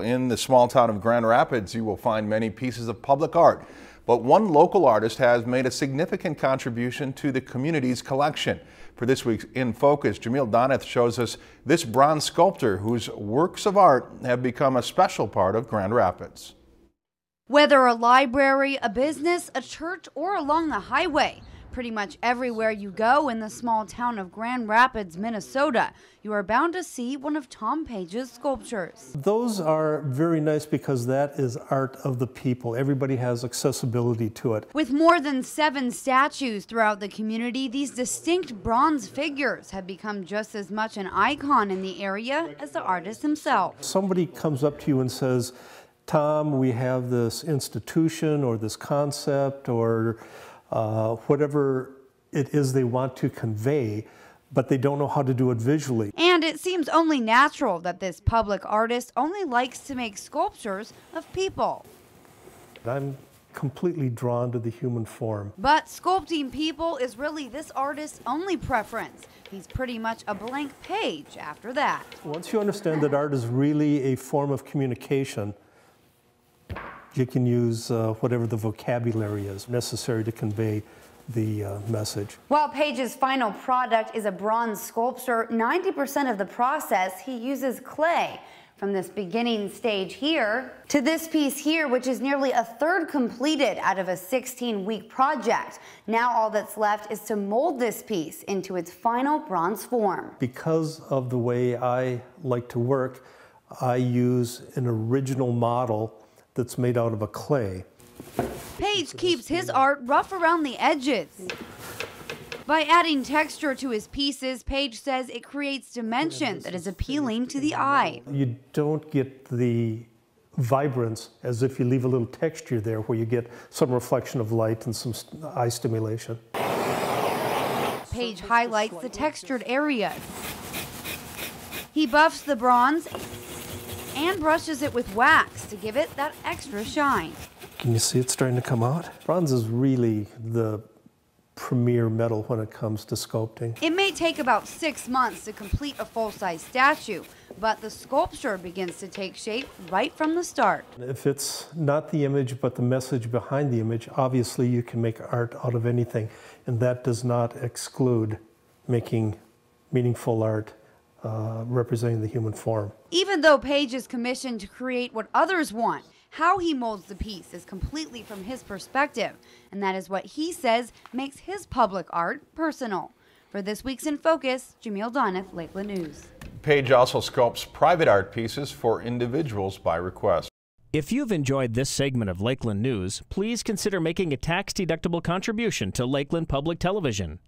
In the small town of Grand Rapids, you will find many pieces of public art, but one local artist has made a significant contribution to the community's collection. For this week's In Focus, Jamil Doneth shows us this bronze sculptor whose works of art have become a special part of Grand Rapids. Whether a library, a business, a church, or along the highway, pretty much everywhere you go in the small town of Grand Rapids, Minnesota, you are bound to see one of Tom Page's sculptures. Those are very nice because that is art of the people. Everybody has accessibility to it. With more than 7 statues throughout the community, these distinct bronze figures have become just as much an icon in the area as the artist himself. Somebody comes up to you and says, Tom, we have this institution or this concept or whatever it is they want to convey, but they don't know how to do it visually. And it seems only natural that this public artist only likes to make sculptures of people. I'm completely drawn to the human form. But sculpting people is really this artist's only preference. He's pretty much a blank page after that. Once you understand that art is really a form of communication, you can use whatever the vocabulary is necessary to convey the message. While Page's final product is a bronze sculpture, 90% of the process he uses clay. From this beginning stage here to this piece here, which is nearly a third completed out of a 16-week project. Now all that's left is to mold this piece into its final bronze form. Because of the way I like to work, I use an original model that's made out of a clay. Page keeps his art rough around the edges. By adding texture to his pieces, Page says it creates dimension that is appealing to the eye. You don't get the vibrance as if you leave a little texture there where you get some reflection of light and some eye stimulation. Page highlights the textured areas. He buffs the bronze and brushes it with wax to give it that extra shine. Can you see it starting to come out? Bronze is really the premier metal when it comes to sculpting. It may take about 6 months to complete a full-size statue, but the sculpture begins to take shape right from the start. If it's not the image but the message behind the image, obviously you can make art out of anything, and that does not exclude making meaningful art representing the human form. Even though Page is commissioned to create what others want, how he molds the piece is completely from his perspective, and that is what he says makes his public art personal. For this week's In Focus, Jamil Doneth, Lakeland News. Page also sculpts private art pieces for individuals by request. If you've enjoyed this segment of Lakeland News, please consider making a tax-deductible contribution to Lakeland Public Television.